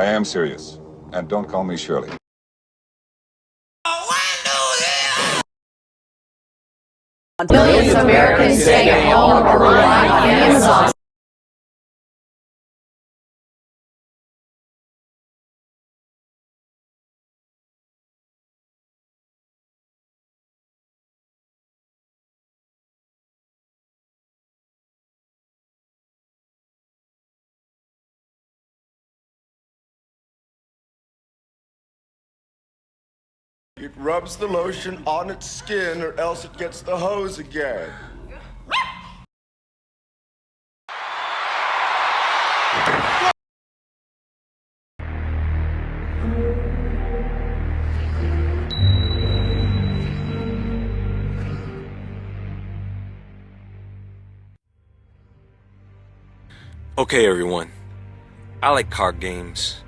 I am serious. And don't call me Shirley. Millions of Americans staying at home or relying on Amazon. It rubs the lotion on its skin or else it gets the hose again. Okay, everyone. I like card games.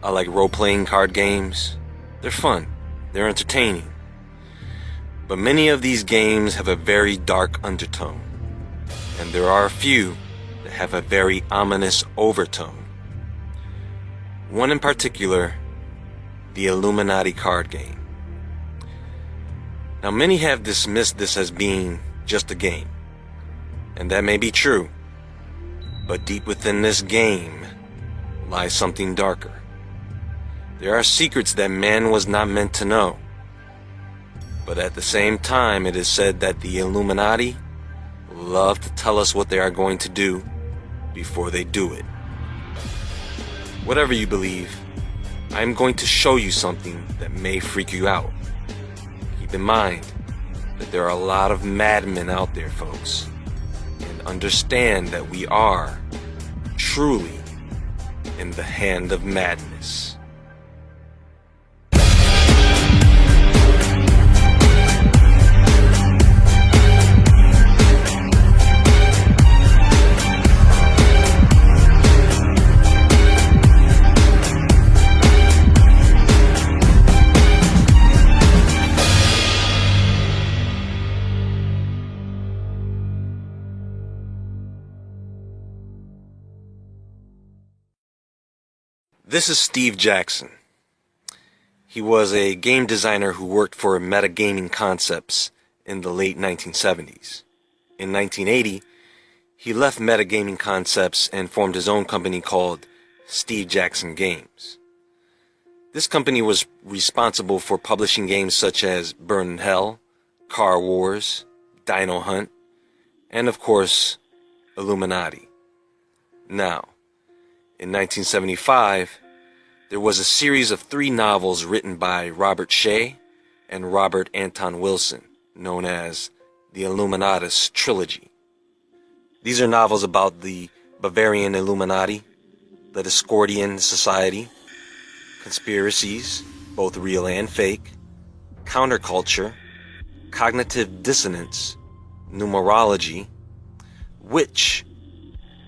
I like role-playing card games. They're fun. They're entertaining. But many of these games have a very dark undertone. And there are a few that have a very ominous overtone. One in particular, the Illuminati card game. Now, many have dismissed this as being just a game. And that may be true. But deep within this game lies something darker. There are secrets that man was not meant to know. But at the same time, it is said that the Illuminati love to tell us what they are going to do before they do it. Whatever you believe, I am going to show you something that may freak you out. Keep in mind that there are a lot of madmen out there, folks. And understand that we are truly in the hand of madness. This is Steve Jackson. He was a game designer who worked for Metagaming Concepts in the late 1970s. In 1980, he left Metagaming Concepts and formed his own company called Steve Jackson Games. This company was responsible for publishing games such as Burn in Hell, Car Wars, Dino Hunt, and of course, Illuminati. Now, in 1975, there was a series of 3 novels written by Robert Shea and Robert Anton Wilson, known as the Illuminatus Trilogy. These are novels about the Bavarian Illuminati, the Discordian Society, conspiracies, both real and fake, counterculture, cognitive dissonance, numerology, which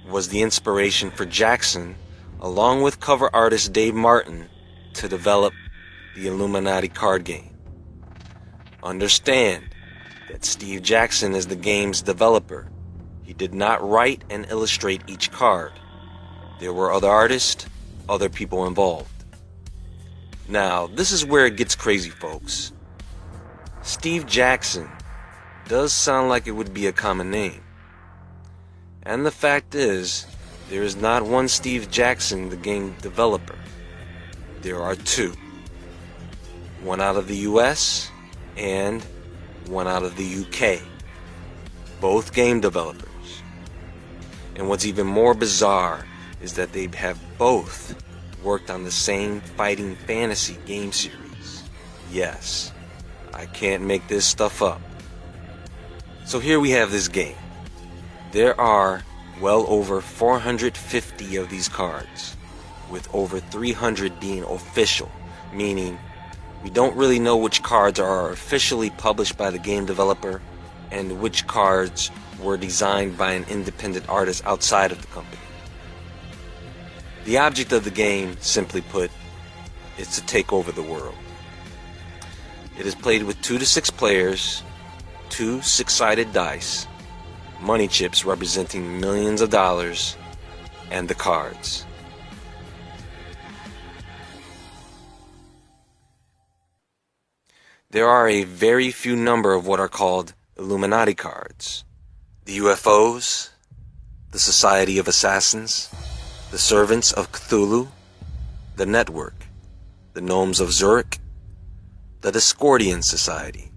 was the inspiration for Jackson, along with cover artist Dave Martin, to develop the Illuminati card game. Understand that Steve Jackson is the game's developer. He did not write and illustrate each card. There were other artists, other people involved. Now, this is where it gets crazy, folks. Steve Jackson does sound like it would be a common name. And the fact is, there is not one Steve Jackson, the game developer. There are 2. One out of the US and one out of the UK. Both game developers. And what's even more bizarre is that they have both worked on the same fighting fantasy game series. Yes, I can't make this stuff up. So here we have this game. There are well over 450 of these cards, with over 300 being official, meaning we don't really know which cards are officially published by the game developer and which cards were designed by an independent artist outside of the company. The object of the game, simply put, is to take over the world. It is played with 2 to 6 players, 2 6-sided dice, money chips representing millions of dollars, and the cards. There are a very few number of what are called Illuminati cards. The UFOs, the Society of Assassins, the Servants of Cthulhu, the Network, the Gnomes of Zurich, the Discordian Society,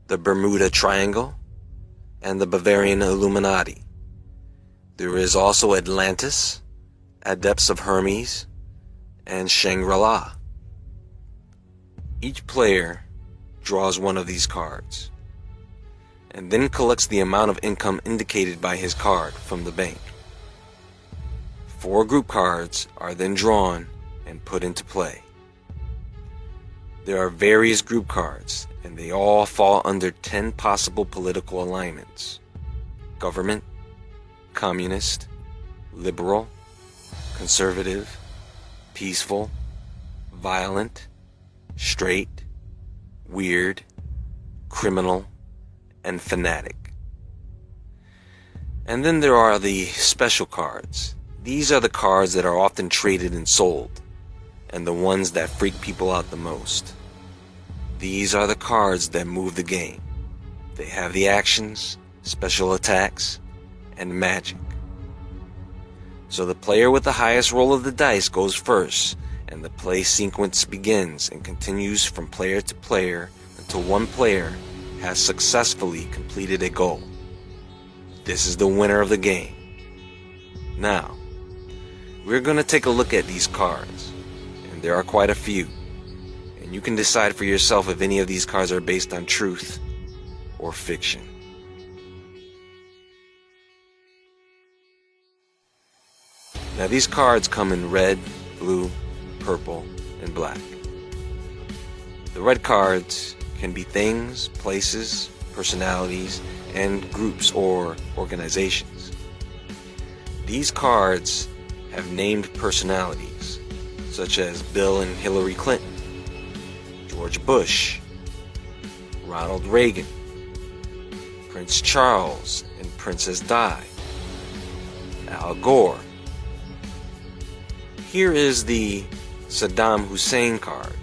the Bermuda Triangle, and the Bavarian Illuminati. There is also Atlantis, Adepts of Hermes, and Shangri-La. Each player draws one of these cards, and then collects the amount of income indicated by his card from the bank. 4 group cards are then drawn and put into play. There are various group cards, and they all fall under 10 possible political alignments: government, communist, liberal, conservative, peaceful, violent, straight, weird, criminal, and fanatic. And then there are the special cards. These are the cards that are often traded and sold, and the ones that freak people out the most. These are the cards that move the game. They have the actions, special attacks, and magic. So the player with the highest roll of the dice goes first, and the play sequence begins and continues from player to player until one player has successfully completed a goal. This is the winner of the game. Now, we're going to take a look at these cards, and there are quite a few, and you can decide for yourself if any of these cards are based on truth or fiction. Now these cards come in red, blue, purple, and black. The red cards can be things, places, personalities, and groups or organizations. These cards have named personalities, such as Bill and Hillary Clinton, George Bush, Ronald Reagan, Prince Charles and Princess Di, Al Gore. Here is the Saddam Hussein card.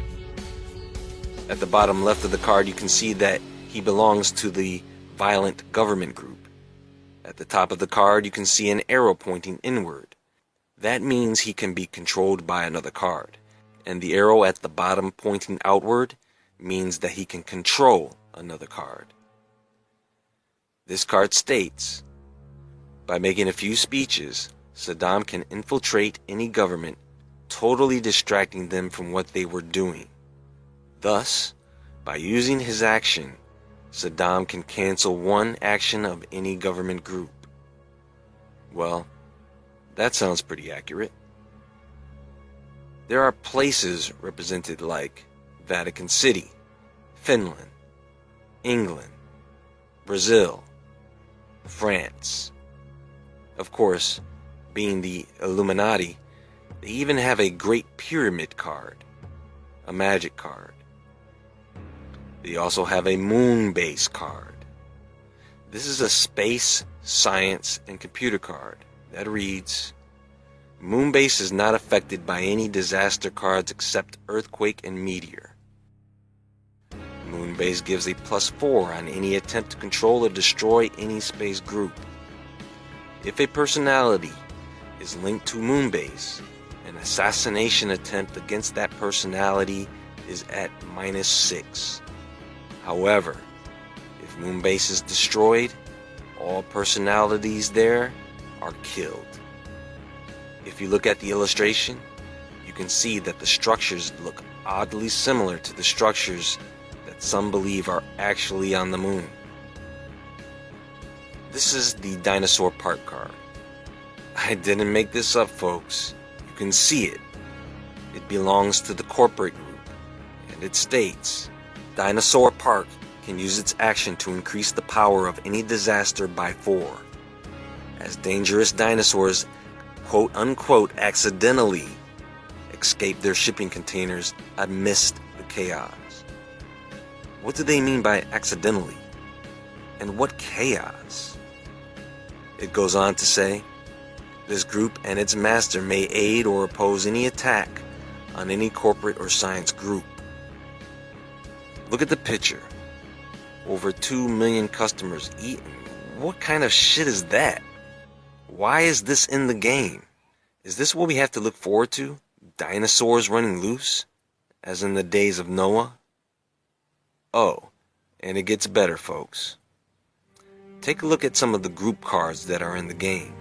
At the bottom left of the card, you can see that he belongs to the violent government group. At the top of the card, you can see an arrow pointing inward. That means he can be controlled by another card. And the arrow at the bottom pointing outward means that he can control another card. This card states, by making a few speeches, Saddam can infiltrate any government, totally distracting them from what they were doing. Thus, by using his action, Saddam can cancel one action of any government group. Well, that sounds pretty accurate. There are places represented like Vatican City, Finland, England, Brazil, France. Of course, being the Illuminati, they even have a Great Pyramid card, a magic card. They also have a moon base card. This is a space, science, and computer card that reads, Moonbase is not affected by any disaster cards except earthquake and meteor. Moonbase gives a +4 on any attempt to control or destroy any space group. If a personality is linked to Moonbase, an assassination attempt against that personality is at -6. However, if Moonbase is destroyed, all personalities there are killed. If you look at the illustration, you can see that the structures look oddly similar to the structures that some believe are actually on the moon. This is the Dinosaur Park card. I didn't make this up, folks. You can see it. It belongs to the corporate group, and it states, Dinosaur Park can use its action to increase the power of any disaster by 4. As dangerous dinosaurs, quote unquote, accidentally escape their shipping containers amidst the chaos. What do they mean by accidentally? And what chaos? It goes on to say, this group and its master may aid or oppose any attack on any corporate or science group. Look at the picture. Over 2 million customers eating. What kind of shit is that? Why is this in the game? Is this what we have to look forward to? Dinosaurs running loose? As in the days of Noah? Oh, and it gets better, folks. Take a look at some of the group cards that are in the game.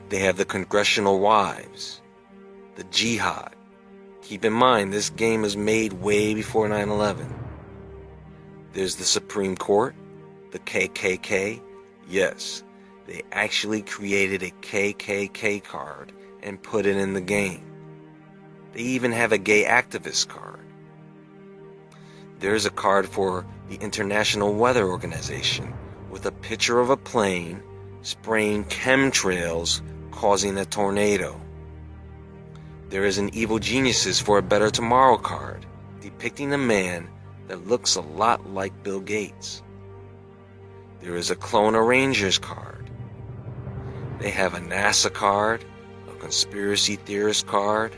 They have the Congressional Wives, the Jihad. Keep in mind, this game is made way before 9/11. There's the Supreme Court, the KKK. Yes, they actually created a KKK card and put it in the game. They even have a gay activist card. There's a card for the International Weather Organization with a picture of a plane spraying chemtrails causing a tornado. There is an Evil Geniuses for a Better Tomorrow card depicting a man that looks a lot like Bill Gates. There is a Clone Rangers card. They have a NASA card, a conspiracy theorist card,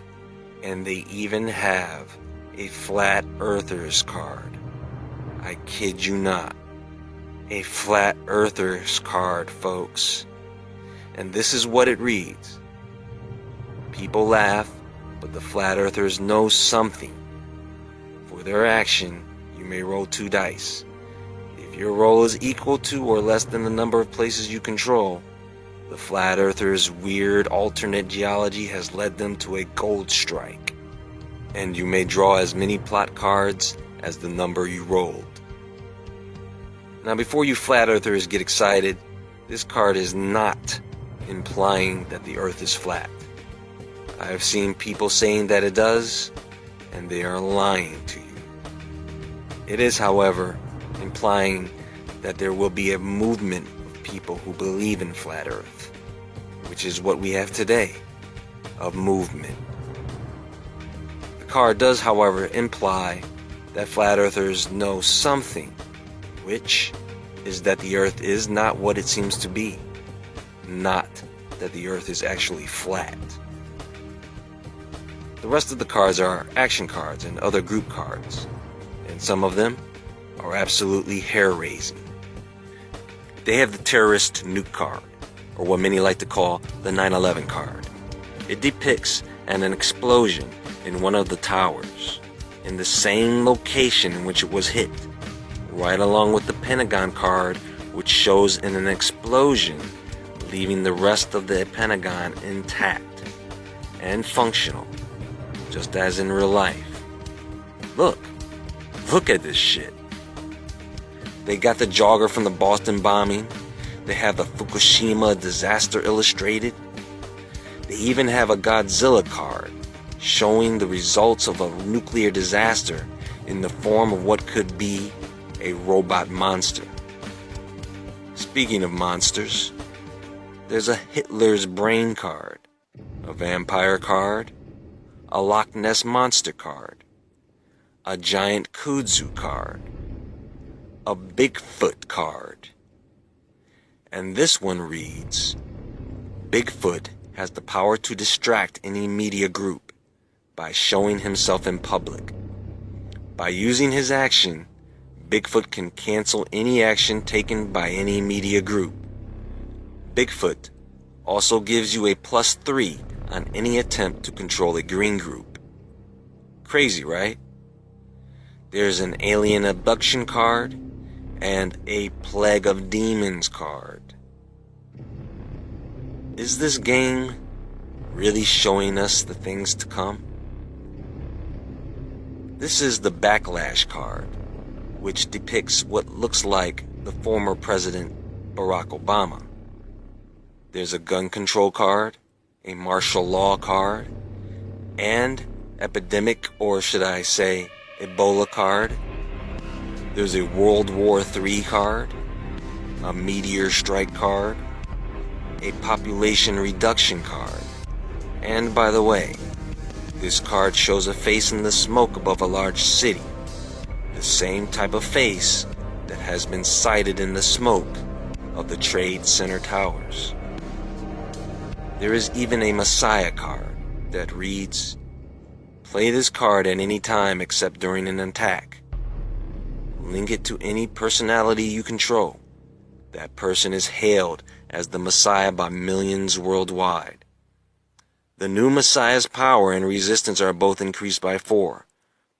and they even have a Flat Earthers card. I kid you not. A Flat Earthers card, folks. And this is what it reads. People laugh, but the Flat Earthers know something. For their action, you may roll 2 dice. If your roll is equal to or less than the number of places you control, the Flat Earthers' weird alternate geology has led them to a gold strike. And you may draw as many plot cards as the number you rolled. Now, before you Flat Earthers get excited, this card is not implying that the Earth is flat. I have seen people saying that it does, and they are lying to you. It is, however, implying that there will be a movement of people who believe in Flat Earth, which is what we have today, a movement. The card does, however, imply that Flat Earthers know something, which is that the Earth is not what it seems to be, not that the Earth is actually flat. The rest of the cards are action cards and other group cards, and some of them are absolutely hair-raising. They have the terrorist nuke card, or what many like to call the 9/11 card. It depicts an explosion in one of the towers, in the same location in which it was hit, right along with the Pentagon card, which shows in an explosion, leaving the rest of the Pentagon intact and functional, just as in real life. Look at this shit. They got the jogger from the Boston bombing. They have the Fukushima disaster illustrated. They even have a Godzilla card showing the results of a nuclear disaster in the form of what could be a robot monster. Speaking of monsters, there's a Hitler's brain card, a vampire card, a Loch Ness monster card, a giant kudzu card, a Bigfoot card. And this one reads, Bigfoot has the power to distract any media group by showing himself in public. By using his action, Bigfoot can cancel any action taken by any media group. Bigfoot also gives you a +3 on any attempt to control a green group. Crazy, right? There's an alien abduction card and a Plague of Demons card. Is this game really showing us the things to come? This is the Backlash card, which depicts what looks like the former President Barack Obama. There's a gun control card, a martial law card, and epidemic, or should I say, Ebola card. There's a World War III card, a meteor strike card, a population reduction card, and by the way, this card shows a face in the smoke above a large city, the same type of face that has been sighted in the smoke of the Trade Center towers. There is even a Messiah card that reads, play this card at any time except during an attack, link it to any personality you control. That person is hailed as the Messiah by millions worldwide. The new Messiah's power and resistance are both increased by 4,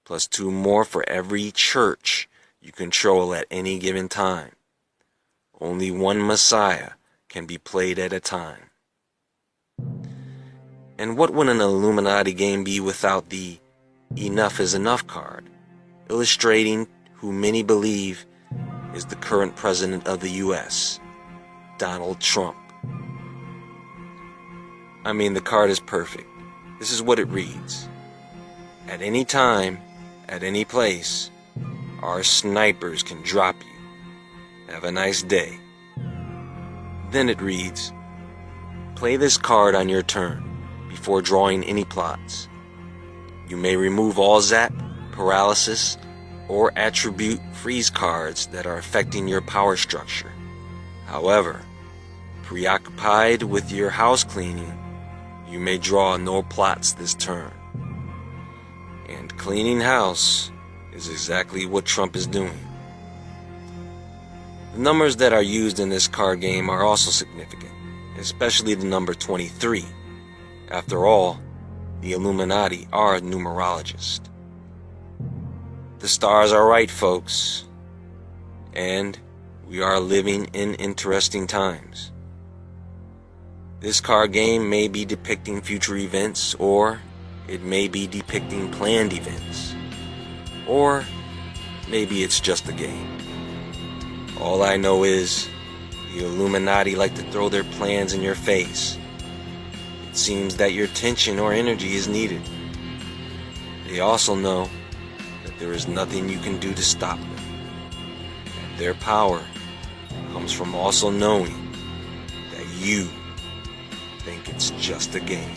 plus 2 more for every church you control at any given time. Only one Messiah can be played at a time. And what would an Illuminati game be without the Enough is Enough card, illustrating who many believe is the current president of the US, Donald Trump. I mean, the card is perfect. This is what it reads. At any time, at any place, our snipers can drop you. Have a nice day. Then it reads, play this card on your turn before drawing any plots. You may remove all zap, paralysis, or attribute freeze cards that are affecting your power structure. However, preoccupied with your house cleaning, you may draw no plots this turn. And cleaning house is exactly what Trump is doing. The numbers that are used in this card game are also significant, especially the number 23. After all, the Illuminati are numerologists. The stars are right, folks, and we are living in interesting times. This card game may be depicting future events, or it may be depicting planned events, or maybe it's just a game. All I know is the Illuminati like to throw their plans in your face. It seems that your attention or energy is needed. They also know that there is nothing you can do to stop them. And their power comes from also knowing that you think it's just a game.